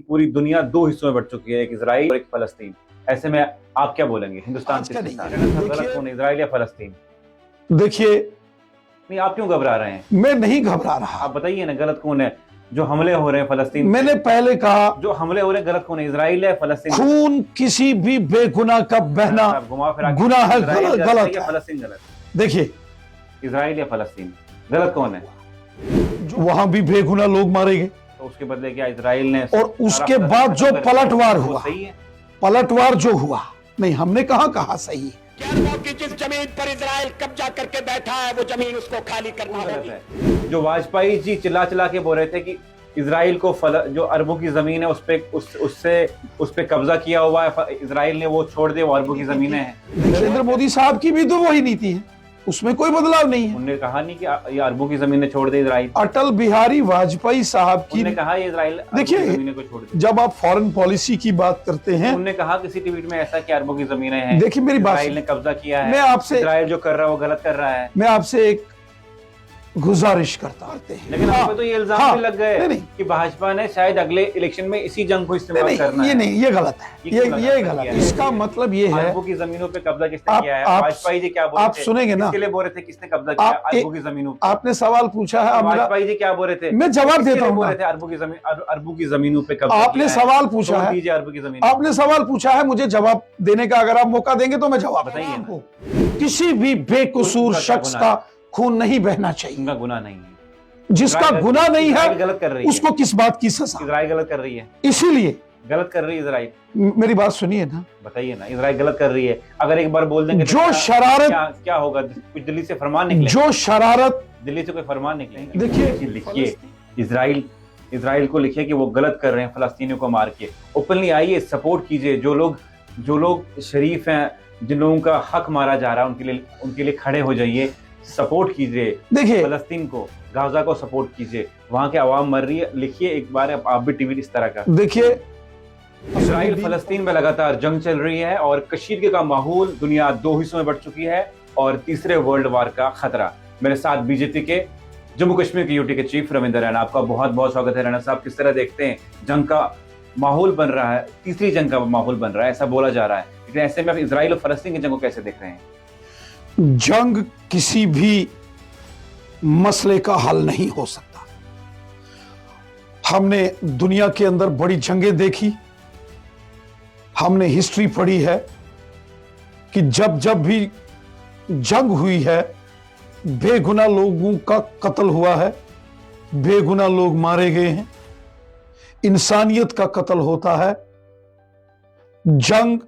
पूरी दुनिया दो हिस्सों में बट चुकी है, एक इजराइल और एक फलस्तीन। ऐसे में आप क्या बोलेंगे, हिंदुस्तान किसके साथ है? गलत कौन है, इजराइल या फलस्तीन? देखिए, नहीं, आप क्यों घबरा रहे हैं? मैं नहीं घबरा रहा। आप बताइए ना, गलत कौन है? जो हमले हो रहे हैं फलस्तीन, मैंने पहले कहा, जो हमले हो रहे हैं गलत कौन है, इजराइल है फलस्तीन? खून किसी भी बेगुनाह का बहना घुमा फिरा के गुनाह है, इजराइल गलत या है। फलस्तीन गलत? देखिए, इजराइल या फलस्तीन गलत कौन है? वहां भी बेगुनाह लोग मारे गए, तो उसके बदले क्या इजराइल ने और उसके बाद जो पलटवार हुआ, सही है? पलटवार जो हुआ, नहीं हमने कहा सही है। की जिस जमीन पर इजराइल कब्जा करके बैठा है वो जमीन उसको खाली करना होगी। जो वाजपेयी जी चिल्ला चिल्ला के बोल रहे थे कि इजराइल को जो अरबों की जमीन है उस पे कब्जा किया हुआ है इजराइल ने, वो छोड़ दे, वो अरबों की जमीनें हैं। नरेंद्र मोदी साहब की भी तो वही नीति है, उसमें कोई बदलाव नहीं है। उन्होंने कहा नहीं कि ये अरबों की जमीनें छोड़ दे इजराइल। अटल बिहारी वाजपेयी साहब की, उन्होंने कहा ये इजराइल देखिए, जमीनें को छोड़ दे। जब आप फॉरेन पॉलिसी की बात करते हैं, उन्होंने कहा किसी ट्वीट में ऐसा कि अरबों की जमीनें हैं, देखिए मेरी बात, इजराइल ने कब्जा किया है, मैं आपसे, इजराइल जो कर रहा है वो गलत कर रहा है। मैं आपसे एक गुजारिश करता हैं, लेकिन आप पे तो ये इल्जाम भी लग गए नहीं, कि भाजपा ने शायद अगले इलेक्शन में इसी जंग को इस्तेमाल करना है। ये गलत है, ये गलत है। इसका मतलब ये है, अरबों की जमीनों पे कब्जा किसने किया है? वाजपेयी जी क्या बोल रहे थे? आप सुनेंगे ना, किसके लिए बोल रहे थे किसने कब्जा किया अरबों की जमीनों पे? आपने सवाल पूछा है, वाजपेयी जी क्या बोल रहे थे? मैं जवाब देता हूँ। बोल रहे थे अरबों की जमीनों पे कब्जा आपने सवाल पूछा है, अरबों की जमीन, आपने सवाल पूछा है, मुझे जवाब देने का अगर आप मौका देंगे तो मैं जवाब बताइए। किसी भी बेकसूर शख्स का खून नहीं बहना चाहिए। उनका गुनाह नहीं है, जिसका गुनाह नहीं है गलत कर रही है, उसको किस बात की सजा? इजराइल गलत कर रही है, इसीलिए गलत कर रही है इजराइल। मेरी बात सुनिए ना, बताइए ना, इजराइल गलत कर रही है। अगर एक बार बोल देंगे तो जो शरारत, क्या होगा? कुछ दिल्ली से फरमान निकले? जो शरारत, दिल्ली से कोई फरमान निकलेंगे? देखिए, लिखिए इजराइल को लिखिए कि वो गलत कर रहे हैं फलस्तीनियों को मार के। ओपनली आइए, सपोर्ट कीजिए। जो लोग शरीफ हैं, जिन लोगों का हक मारा जा रहा है, उनके लिए खड़े हो जाइए, सपोर्ट कीजिए। देखिए, फलस्तीन को, गाजा को सपोर्ट कीजिए, वहां के आवाम मर रही है। लिखिए एक बार आप भी टीवी इस तरह का। देखिए, इजराइल फलस्तीन में लगातार जंग चल रही है और कशीदगी का माहौल, दुनिया दो हिस्सों में बंट चुकी है और तीसरे वर्ल्ड वार का खतरा। मेरे साथ बीजेपी के जम्मू कश्मीर के यूटी के चीफ रविंद्र रैना, आपका बहुत बहुत स्वागत है। रैना साहब, किस तरह देखते हैं जंग का माहौल बन रहा है, तीसरी जंग का माहौल बन रहा है, ऐसा बोला जा रहा है, लेकिन ऐसे में आप इजराइल और फलस्तीन की जंग को कैसे देख रहे हैं? जंग किसी भी मसले का हल नहीं हो सकता। हमने दुनिया के अंदर बड़ी जंगें देखी, हमने हिस्ट्री पढ़ी है कि जब जब भी जंग हुई है, बेगुनाह लोगों का कत्ल हुआ है, बेगुनाह लोग मारे गए हैं, इंसानियत का कत्ल होता है। जंग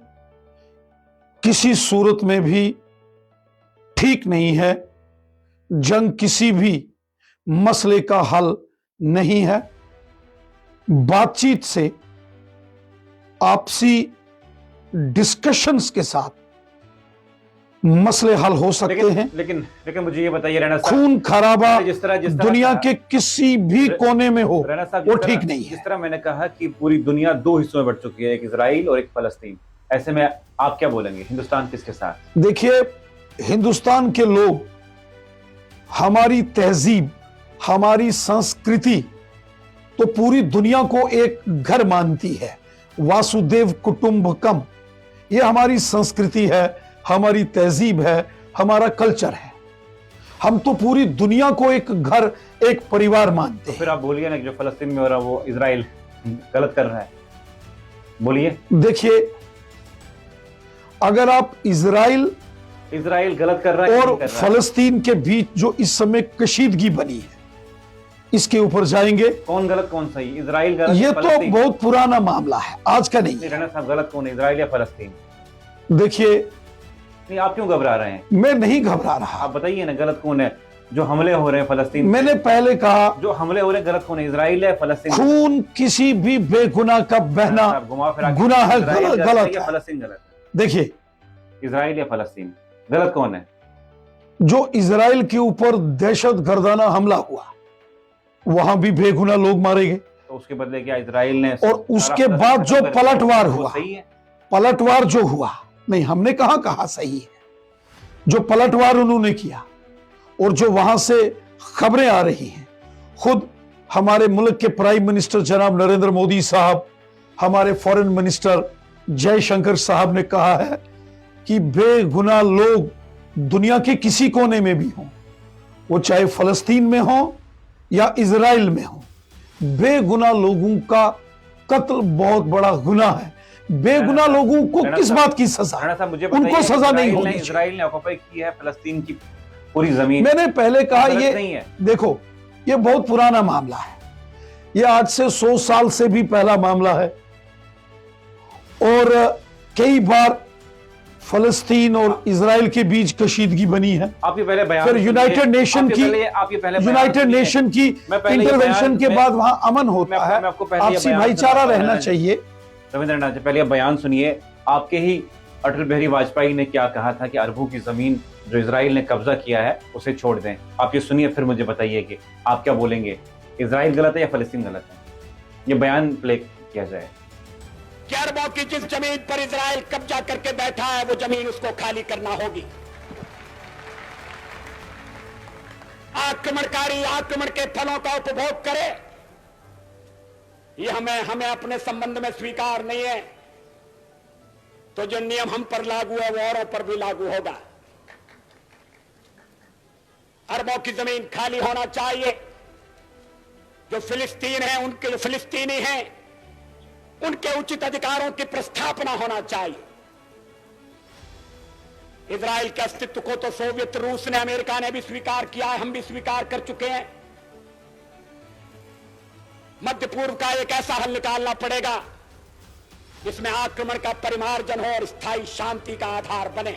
किसी सूरत में भी ठीक नहीं है, जंग किसी भी मसले का हल नहीं है। बातचीत से, आपसी डिस्कशंस के साथ मसले हल हो सकते हैं। लेकिन मुझे ये बताइए रैना साहब, खून खराबा जिस तरह दुनिया के किसी भी कोने में हो, रैना साहब, वो ठीक नहीं है। जिस तरह मैंने कहा कि पूरी दुनिया दो हिस्सों में बट चुकी है, एक इजराइल और एक फलस्तीन। ऐसे में आप क्या बोलेंगे, हिंदुस्तान किसके साथ? देखिए, हिंदुस्तान के लोग हमारी तहजीब, हमारी संस्कृति तो पूरी दुनिया को एक घर मानती है। वासुदेव कुटुंबकम, ये हमारी संस्कृति है, हमारी तहजीब है, हमारा कल्चर है। हम तो पूरी दुनिया को एक घर, एक परिवार मानते हैं। फिर आप बोलिए ना, जो फलस्तीन में हो रहा है वो इजराइल गलत कर रहा है, बोलिए। देखिए, अगर आप इजराइल गलत कर रहा है और फलस्तीन के बीच जो इस समय कशीदगी बनी है, इसके ऊपर जाएंगे, कौन गलत कौन सही, इजराइल गलत? ये तो बहुत पुराना मामला है, आज का नहीं है। रैना साहब, गलत कौन है, इजराइल या फलस्तीन? देखिए, नहीं, आप क्यों घबरा रहे हैं? मैं नहीं घबरा रहा। आप बताइए ना, गलत कौन है? जो हमले हो रहे हैं फलस्तीन, मैंने पहले कहा, जो हमले हो रहे हैं गलत कौन है, इजराइल है फलस्तीन? खून किसी भी बेगुनाह का बहना घुमा फिरा के गुनाह है, गलत या है। फलस्तीन गलत? देखिए, इजराइल या फलस्तीन गलत कौन है? जो इजराइल के ऊपर दहशत गर्दाना हमला हुआ, वहां भी बेगुनाह लोग मारे गए, तो उसके बदले क्या इजराइल ने, और उसके बाद जो पलटवार हुआ, सही है? पलटवार जो हुआ, नहीं हमने कहा सही है, जो पलटवार उन्होंने किया और जो वहां से खबरें आ रही हैं, खुद हमारे मुल्क के प्राइम मिनिस्टर जनाब नरेंद्र मोदी साहब हमारे फॉरेन मिनिस्टर जयशंकर साहब ने कहा है कि बेगुनाह लोग दुनिया के किसी कोने में भी हों, वो चाहे फलस्तीन में हो या इजराइल में हो, बेगुनाह लोगों का कत्ल बहुत बड़ा गुनाह है। बेगुनाह लोगों को किस बात की सजा? उनको सजा नहीं होगी। इजराइल ने ऑक्युपाई की है फलस्तीन की पूरी जमीन। मैंने पहले कहा ये नहीं है। देखो, ये बहुत पुराना मामला है, ये आज से 100 साल से भी पहला मामला है और कई बार फलस्तीन और इजराइल के बीच कशीदगी बनी है। आपके पहले बयान फिर यूनाइटेड नेशन की इंटरवेंशन के बाद वहां अमन होता है, आपसी भाईचारा रहना चाहिए। रविंद्रनाथ जी, पहले बयान सुनिए। आपके ही अटल बिहारी वाजपेयी ने क्या कहा था कि अरबों की जमीन जो इजराइल ने कब्जा किया है उसे छोड़ दें। आप ये सुनिए, फिर मुझे बताइए कि आप क्या बोलेंगे, इजराइल गलत है या फलस्तीन गलत है? ये बयान प्ले किया जाए। कि अरबों की जिस जमीन पर इजराइल कब्जा करके बैठा है वो जमीन उसको खाली करना होगी। आक्रमणकारी आक्रमण के फलों का उपभोग करे, ये हमें अपने संबंध में स्वीकार नहीं है। तो जो नियम हम पर लागू है वो औरों पर भी लागू होगा। अरबों की जमीन खाली होना चाहिए। जो फिलिस्तीन है, उनके जो फिलिस्तीनी हैं, उनके उचित अधिकारों की प्रस्थापना होना चाहिए। इजराइल के अस्तित्व को तो सोवियत रूस ने, अमेरिका ने भी स्वीकार किया है, हम भी स्वीकार कर चुके हैं। मध्य पूर्व का एक ऐसा हल निकालना पड़ेगा जिसमें आक्रमण का परिमार्जन हो और स्थायी शांति का आधार बने।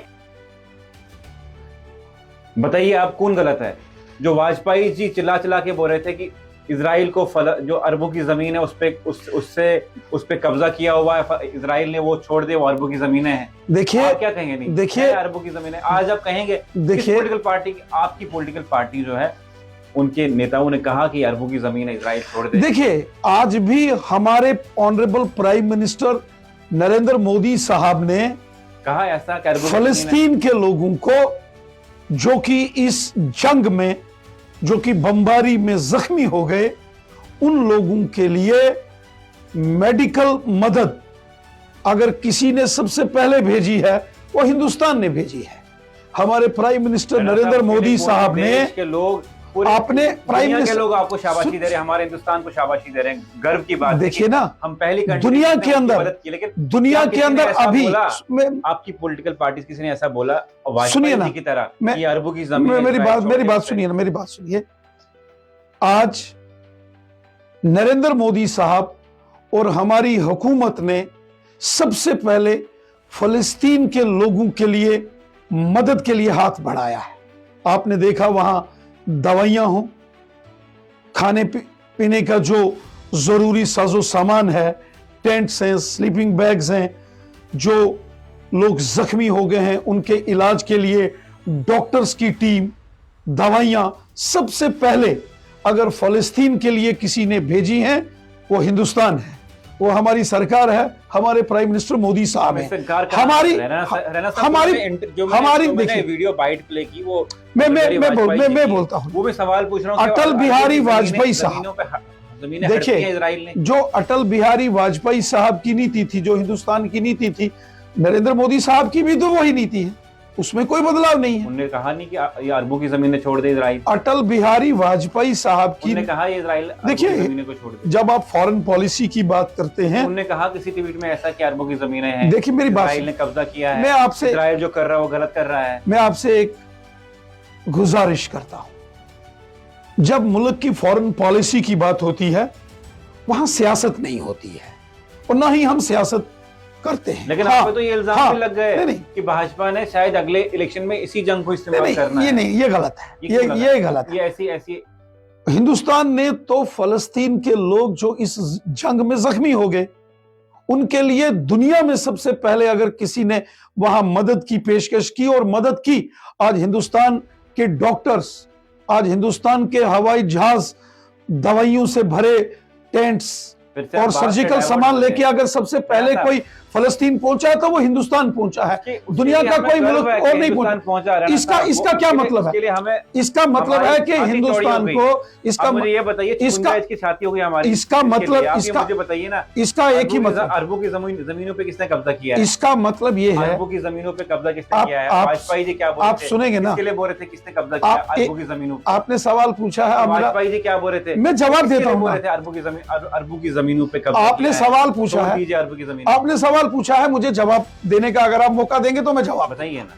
बताइए आप कौन गलत है? जो वाजपेयी जी चिल्ला चिल्ला के बोल रहे थे कि इजराइल को जो अरबों की जमीन है उस पे कब्जा किया हुआ है इजराइल ने, वो छोड़ दे, वो अरबों की जमीनें हैं। देखिए क्या कहेंगे? नहीं देखिए, अरबों की जमीनें आज आप कहेंगे? देखिए, पॉलिटिकल पार्टी, आपकी पॉलिटिकल पार्टी जो है, उनके नेताओं ने कहा कि अरबों की जमीन है इजराइल छोड़ दे। देखिए, आज भी हमारे honourable prime minister Narendra Modi साहब ने कहा ऐसा कि फलस्तीन के लोगों को जो कि इस जंग में, जो कि बमबारी में जख्मी हो गए, उन लोगों के लिए मेडिकल मदद अगर किसी ने सबसे पहले भेजी है वो हिंदुस्तान ने भेजी है। हमारे प्राइम मिनिस्टर नरेंद्र मोदी साहब ने, आपने प्राइम मिनिस्टर, लोग आपको शाबाशी दे रहे हैं, हमारे हिंदुस्तान को शाबाशी दे रहे हैं, गर्व की बात। देखिए ना, हम पहली दुनिया के अंदर, लेकिन दुनिया के अंदर अभी आपकी पॉलिटिकल पार्टी किसी ने ऐसा बोला सुनिए ना, की तरह कि अरबों की जमीन, मेरी बात सुनिए ना, मेरी बात सुनिए। आज नरेंद्र मोदी साहब और हमारी हुकूमत ने सबसे पहले फलस्तीन के लोगों के लिए मदद के लिए हाथ बढ़ाया है। आपने देखा वहां दवाइयां हो, खाने पीने का जो जरूरी साजो सामान है, टेंट्स हैं, स्लीपिंग बैग्स हैं, जो लोग जख्मी हो गए हैं उनके इलाज के लिए डॉक्टर्स की टीम, दवाइयां, सबसे पहले अगर फलस्तीन के लिए किसी ने भेजी हैं वो हिंदुस्तान है, वो हमारी सरकार है, हमारे प्राइम मिनिस्टर मोदी साहब हैं। हमारी देखिए वीडियो बाइट प्ले की, वो मैं बोलता हूं, वो मैं सवाल पूछ रहा हूं, अटल बिहारी वाजपेयी साहब, देखिए जो अटल बिहारी वाजपेयी साहब की नीति थी, जो हिंदुस्तान की नीति थी, नरेंद्र मोदी साहब की भी तो वही नीति है, उसमें कोई बदलाव नहीं है। उन्होंने कहा नहीं कि ये अरबों की जमीनें छोड़ दे इजराइल। अटल बिहारी वाजपेयी साहब की, उन्होंने कहा ये इजराइल देखिए, जमीनें को छोड़ दे। जब आप फॉरेन पॉलिसी की बात करते हैं, उन्होंने कहा किसी ट्वीट में ऐसा कि अरबों की जमीनें हैं, देखिए मेरी बात, इजराइल ने कब्जा किया है, मैं आपसे, इजराइल जो कर रहा है वो गलत कर रहा है। मैं आपसे एक गुजारिश करता हूं, जब मुल्क की फॉरेन पॉलिसी की बात होती है वहां सियासत नहीं होती है और ना ही हम सियासत करते हैं। लेकिन आप पे तो ये इल्जाम भी लग गए कि भाजपा ने शायद अगले इलेक्शन में इसी जंग को इस्तेमाल करना है। ये गलत है, ये गलत है। ये ऐसी हिंदुस्तान ने तो फलस्तीन के लोग जो इस जंग में जख्मी हो गए, उनके लिए दुनिया में सबसे पहले अगर किसी ने वहां मदद की पेशकश की और मदद की, आज हिंदुस्तान के डॉक्टर्स, आज हिंदुस्तान के हवाई जहाज दवाइयों से भरे टेंट्स, फिर से और आप बात से सर्जिकल डाइवर्ट सामान होते लेके हैं। अगर सबसे पहले साहब, कोई फलस्तीन पहुंचा है तो वो हिंदुस्तान पहुंचा है, उसके दुनिया लिए का हमें कोई गर्व मुल्क है कि और नहीं हिंदुस्तान पहुंचा रहा है ना इसका साहब, इसका वो क्या उसके लिए- मतलब उसके लिए है? हमें इसका मतलब हमारी है कि छाती चौड़ी हो हिंदुस्तान गई। को इसका अब मुझे ये बताइए इसका चुनिंदा की छाती हो गई हमारी, इसका इसके मतलब लिए आप ये इसका मुझे बताइए ना, इसका एक ही मतलब अरबों की जमीनों पे किसने कब्जा किया है? इसका मतलब ये है, अरबों की जमीनों पे कब्जा किसने आप- किया है? आप- वाजपेयी जी क्या बोल आप रहे थे? सुनेंगे ना, किसके लिए बोल रहे थे किसने कब्जा किया आप अरबों की जमीनों पे? आपने सवाल पूछा है, अब मेरा वाजपेयी जी क्या बोल रहे थे? मैं जवाब किसके देता लिए हूं बोल ना। रहे थे अरबों की जमीनों पे कब्जा आपने किया है? सवाल पूछा तोड़ है, दीजिए अरबों की जमीन। आपने सवाल पूछा है, मुझे जवाब देने का अगर आप मौका देंगे तो मैं जवाब। बताइए ना।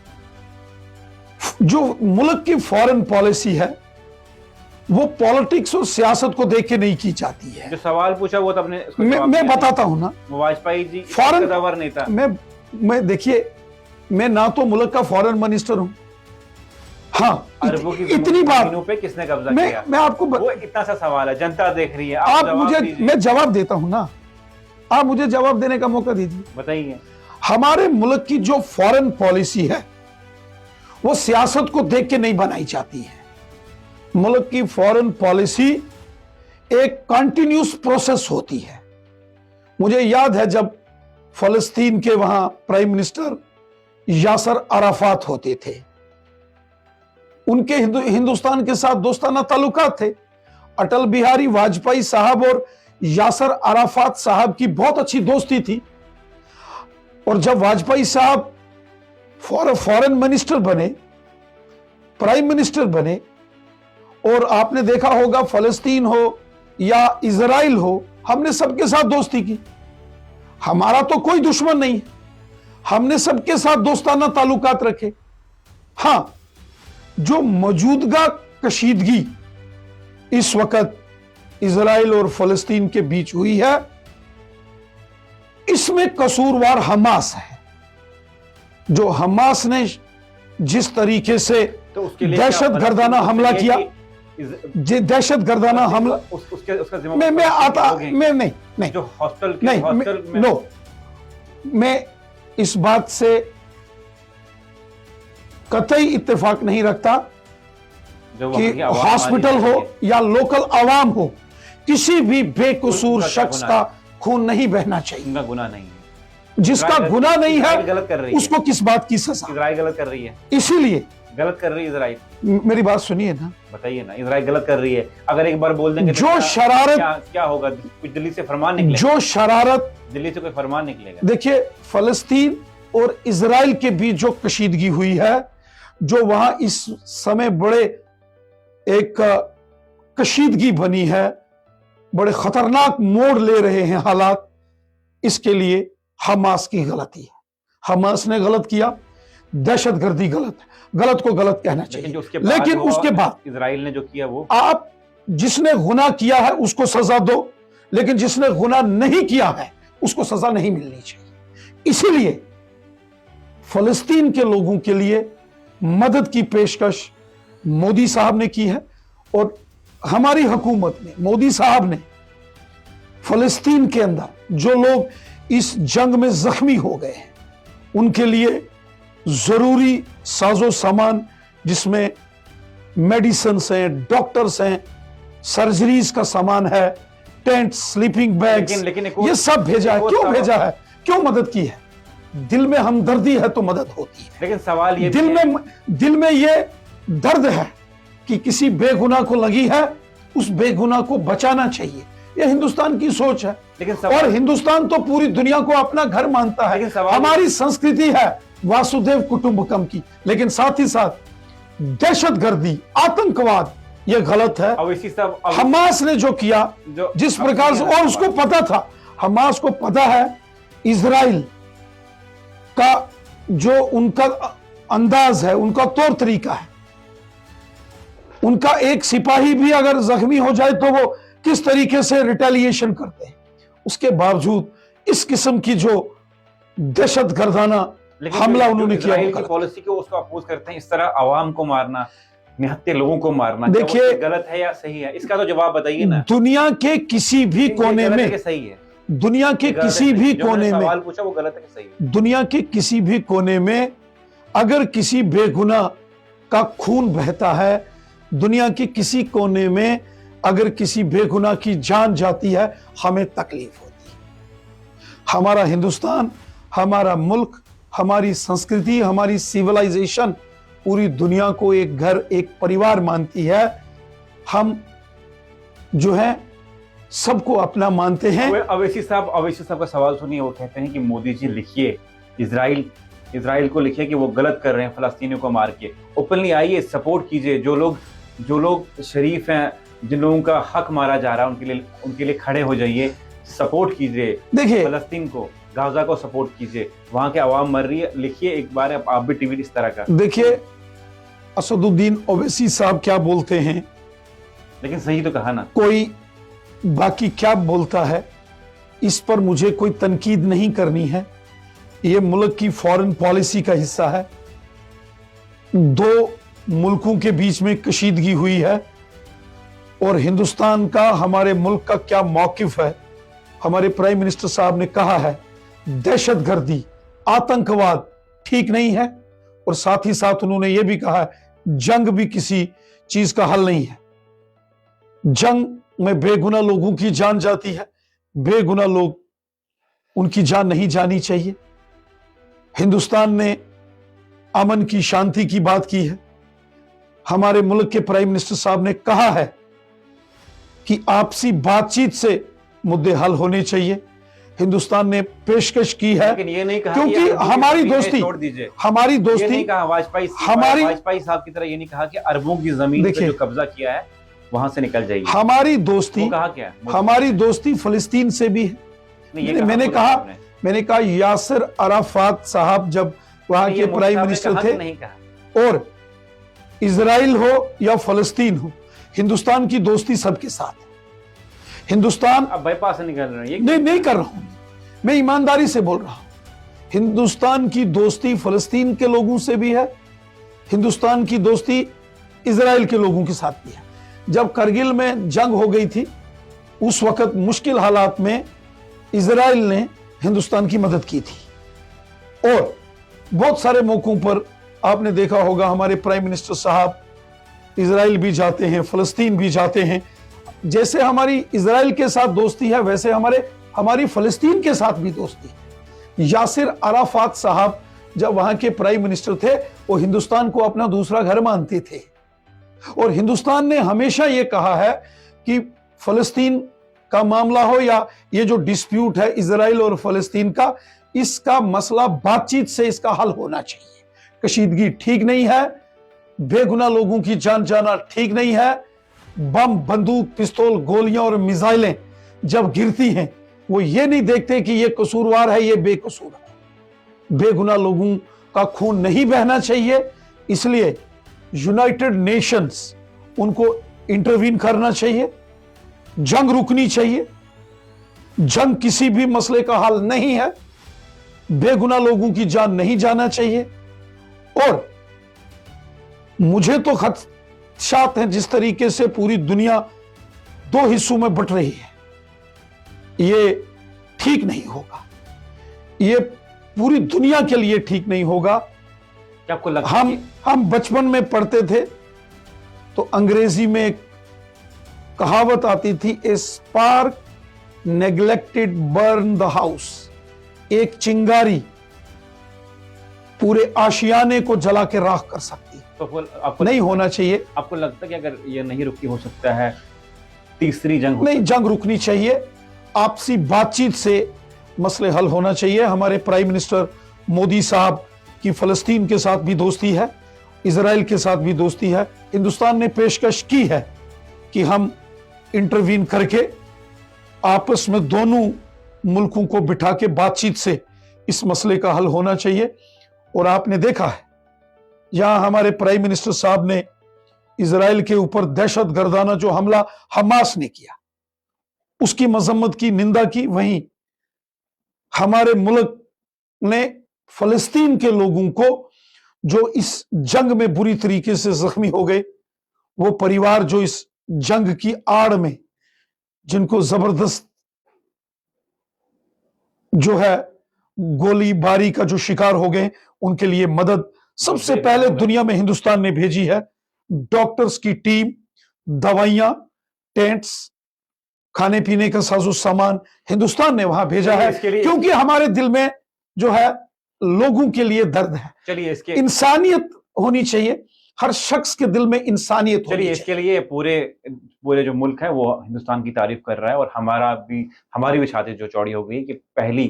जो मुल्क की फॉरेन पॉलिसी है वो पॉलिटिक्स और सियासत को देख के नहीं की जाती है। जो सवाल पूछा वो तो अपने उसको मैं जवाब मैं दिया। बताता हूं ना, वाजपेयी जी फॉरेन कदावर नेता। मैं देखिए, मैं ना तो मुल्क का फॉरेन मिनिस्टर हूं, हाँ अरबों की इतनी बात जमीनों पे किसने कब्जा मैं किया? मैं आपको वो इतना सा सवाल है, जनता देख रही है, आप जवाब मुझे दीजिए। मैं जवाब देता हूं ना, आप मुझे जवाब देने का मौका दीजिए। बताइए। हमारे मुल्क की जो फॉरेन पॉलिसी है वो सियासत को देख के नहीं बनाई जाती है। मुल्क की फॉरेन पॉलिसी एक कंटिन्यूस प्रोसेस होती है। मुझे याद है जब फलस्तीन के वहां प्राइम मिनिस्टर यासर अराफात होते थे, उनके हिंदुस्तान के साथ दोस्ताना ताल्लुकात थे। अटल बिहारी वाजपेयी साहब और यासर अराफात साहब की बहुत अच्छी दोस्ती थी, और जब वाजपेयी साहब फॉरेन मिनिस्टर बने, प्राइम मिनिस्टर बने, और आपने देखा होगा फलस्तीन हो या इजराइल हो, हमने सबके साथ दोस्ती की। हमारा तो कोई दुश्मन नहीं है, हमने सबके साथ दोस्ताना ताल्लुकात रखे। हां, जो मौजूदा कशीदगी इस वक्त इजराइल और फलस्तीन के बीच हुई है, इसमें कसूरवार हमास है। जो हमास ने जिस तरीके से तो उसके लिए दहशत गर्दाना हमला किया, दहशत गर्दाना हमला, उसका मैं नहीं जो हॉस्टल नहीं में नो, मैं इस बात से कतई इत्तेफाक नहीं रखता जो कि हॉस्पिटल हो या लोकल आवाम हो, किसी भी बेकसूर शख्स का खून नहीं बहना चाहिए। उनका गुनाह नहीं है। जिसका गुनाह नहीं इजराइल है गलत कर रही है। उसको किस बात की सजा? इजराइल गलत कर रही है, इसीलिए गलत कर रही है इजराइल। मेरी बात सुनिए ना, बताइए ना, इजराइल गलत कर रही है। अगर एक बार बोल देंगे तो जो शरारत, क्या होगा? कुछ दिल्ली से फरमान निकलेगा? जो शरारत, दिल्ली से कोई फरमान निकलेगा? देखिए फलस्तीन और इजराइल के बीच जो कशीदगी हुई है, जो वहां इस समय बड़े एक कशीदगी बनी है, बड़े खतरनाक मोड़ ले रहे हैं हालात, इसके लिए हमास की गलती है। हमास ने गलत किया, दहशतगर्दी गलत है, गलत को गलत कहना चाहिए। लेकिन उसके बाद इजराइल ने जो किया वो, आप जिसने गुनाह किया है उसको सजा दो, लेकिन जिसने गुनाह नहीं किया है उसको सजा नहीं मिलनी चाहिए। इसीलिए फलस्तीन के लोगों के लिए मदद की पेशकश मोदी साहब ने की है, और हमारी हुकूमत ने, मोदी साहब ने फलस्तीन के अंदर जो लोग इस जंग में जख्मी हो गए हैं उनके लिए जरूरी साजो सामान, जिसमें मेडिसिन हैं, डॉक्टर्स हैं, सर्जरीज का सामान है, टेंट, स्लीपिंग बैग्स, ये सब भेजा है। क्यों भेजा है? क्यों मदद की है? दिल में हमदर्दी है तो मदद होती है। लेकिन सवाल ये दिल में ये दर्द है कि किसी बेगुनाह को लगी है, उस बेगुनाह को बचाना चाहिए। यह हिंदुस्तान की सोच है। और हिंदुस्तान तो पूरी दुनिया को अपना घर मानता है। हमारी संस्कृति है वासुदेव कुटुंबकम की, लेकिन साथ ही साथ दहशतगर्दी, आतंकवाद, यह गलत है। हमास ने जो किया, जिस प्रकार से, और उसको पता था, हमास को पता है इजराइल का जो उनका अंदाज है, उनका तौर तरीका है, उनका एक सिपाही भी अगर जख्मी हो जाए तो वो किस तरीके से रिटेलिएशन करते हैं। उसके बावजूद इस किस्म की जो दहशतगर्दाना हमला उन्होंने किया, इजराइल की पॉलिसी को उसको अपोज करते हैं। इस तरह आवाम को मारना, निहत्थे लोगों को मारना, देखिए गलत है या सही है? इसका तो जवाब बताइए ना। दुनिया के किसी भी कोने में, सही है, दुनिया के किसी भी कोने में, सवाल पूछा वो गलत है कि सही है? दुनिया के किसी भी कोने में अगर किसी बेगुनाह का खून बहता है, दुनिया के किसी कोने में अगर किसी बेगुनाह की जान जाती है हमें तकलीफ होती है। हमारा हिंदुस्तान, हमारा मुल्क, हमारी संस्कृति, हमारी सिविलाइजेशन पूरी दुनिया को एक घर, एक परिवार मानती है। हम जो है सबको अपना मानते हैं। अवैसी साहब का सवाल सुनिए। वो कहते हैं कि मोदी जी लिखिए, इजराइल को लिखिए कि वो गलत कर रहे हैं फलस्तीनियों को मार के। ओपनली आइए, सपोर्ट कीजिए। जो लोग शरीफ हैं, जिन लोगों का हक मारा जा रहा है, उनके लिए खड़े हो जाइए, सपोर्ट कीजिए। देखिए, फलस्तीन को, गाजा को सपोर्ट कीजिए। वहां के आवाम मर रही है, लिखिए एक बार आप भी टीवी इस तरह का। देखिए असदुद्दीन ओवैसी साहब क्या बोलते हैं, लेकिन सही तो कहा ना। कोई बाकी क्या बोलता है इस पर मुझे कोई तनकीद नहीं करनी है। यह मुल्क की फॉरेन पॉलिसी का हिस्सा है। दो मुल्कों के बीच में कशीदगी हुई है और हिंदुस्तान का, हमारे मुल्क का क्या मौकिफ है। हमारे प्राइम मिनिस्टर साहब ने कहा है दहशतगर्दी, आतंकवाद ठीक नहीं है, और साथ ही साथ उन्होंने यह भी कहा है जंग भी किसी चीज का हल नहीं है। जंग में बेगुनाह लोगों की जान जाती है, बेगुनाह लोग, उनकी जान नहीं जानी चाहिए। हिंदुस्तान ने अमन की, शांति की बात की है। हमारे मुल्क के प्राइम मिनिस्टर साहब ने कहा है कि आपसी बातचीत से मुद्दे हल होने चाहिए। हिंदुस्तान ने पेशकश की है, लेकिन ये नहीं कहा क्योंकि हमारी दोस्ती, ये नहीं कहा वाजपेयी साहब की तरह, ये नहीं कहा कि अरबों की जमीन पे जो कब्जा किया है वहां से निकल जाइए। हमारी दोस्ती, कहा क्या? हमारी दोस्ती फलस्तीन से भी है। मैंने कहा यासिर अराफात साहब जब वहां के प्राइम मिनिस्टर थे, नहीं कहा। और इजराइल हो या फलस्तीन हो, हिंदुस्तान की दोस्ती सबके साथ है। हिंदुस्तान अब बाईपास से निकल रहे हैं। नहीं कर रहा हूं, मैं ईमानदारी से बोल रहा हूं। हिंदुस्तान की दोस्ती फलस्तीन के लोगों से भी है, हिंदुस्तान की दोस्ती इजराइल के लोगों के साथ भी है। जब करगिल में जंग हो गई थी, उस वक्त मुश्किल हालात में इजराइल ने हिंदुस्तान की मदद की थी। और बहुत सारे मौकों पर आपने देखा होगा हमारे प्राइम मिनिस्टर साहब इजराइल भी जाते हैं, फलस्तीन भी जाते हैं। जैसे हमारी इजराइल के साथ दोस्ती है, वैसे हमारी फलस्तीन के साथ भी दोस्ती है। यासिर अराफात साहब जब वहां के प्राइम मिनिस्टर थे, वो हिंदुस्तान को अपना दूसरा घर मानते थे, और हिंदुस्तान ने हमेशा यह कहा है कि फलस्तीन का मामला हो या ये जो डिस्प्यूट है इजराइल और फलस्तीन का, इसका मसला बातचीत से इसका हल होना चाहिए। कशीदगी ठीक नहीं है, बेगुनाह लोगों की जान जाना ठीक नहीं है। बम, बंदूक, पिस्तौल, गोलियां और मिसाइलें जब गिरती हैं, वो ये नहीं देखते कि ये कसूरवार है, ये बेकसूर है। बेगुनाह लोगों का खून नहीं बहना चाहिए। इसलिए यूनाइटेड नेशंस उनको इंटरवीन करना चाहिए, जंग रुकनी चाहिए। जंग किसी भी मसले का हल नहीं है, बेगुनाह लोगों की जान नहीं जाना चाहिए। और मुझे तो खदशात हैं जिस तरीके से पूरी दुनिया दो हिस्सों में बट रही है, ये ठीक नहीं होगा। ये पूरी दुनिया के लिए ठीक नहीं होगा। क्या आपको लगता है? हम बचपन में पढ़ते थे तो अंग्रेजी में एक कहावत आती थी, ए spark neglected burn the house. एक चिंगारी पूरे आशियाने को जला के राख कर सकती। तो आपको नहीं होना चाहिए। आपको लगता है कि अगर ये नहीं रुकी, हो सकता है तीसरी जंग? नहीं, जंग रुकनी चाहिए। आपसी बातचीत से मसले हल होना चाहिए। हमारे प्राइम मिनिस्टर मोदी साहब की फलस्तीन के साथ भी दोस्ती है, इजराइल के साथ भी दोस्ती है। हिंदुस्तान ने पेशकश की है कि हम इंटरवीन करके आपस में दोनों मुल्कों को बिठा के बातचीत से इस मसले का हल होना चाहिए। और आपने देखा है यहां हमारे प्राइम मिनिस्टर साहब ने इजराइल के ऊपर दहशतगर्दाना जो हमला हमास ने किया, उसकी मजम्मत की, निंदा की। वहीं हमारे मुल्क ने फलस्तीन के लोगों को जो इस जंग में बुरी तरीके से जख्मी हो गए, वो परिवार जो इस जंग की आड़ में जिनको जबरदस्त जो है गोलीबारी का जो शिकार हो गए, उनके लिए मदद सबसे पहले दुनिया में हिंदुस्तान ने भेजी है। डॉक्टर्स की टीम, दवाइयां, टेंट्स, खाने पीने का साजो सामान हिंदुस्तान ने वहां भेजा है, इसके लिए क्योंकि हमारे दिल में जो है लोगों के लिए दर्द है। चलिए इसके इंसानियत होनी चाहिए, हर शख्स के दिल में इंसानियत होनी चलिए चाहिए। इसके लिए पूरे जो मुल्क है वो हिंदुस्तान की तारीफ कर रहा है, और हमारी भी छाती जो चौड़ी हो गई कि पहली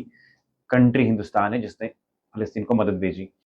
कंट्री हिंदुस्तान है जिसने फलस्तीन को मदद भेजी।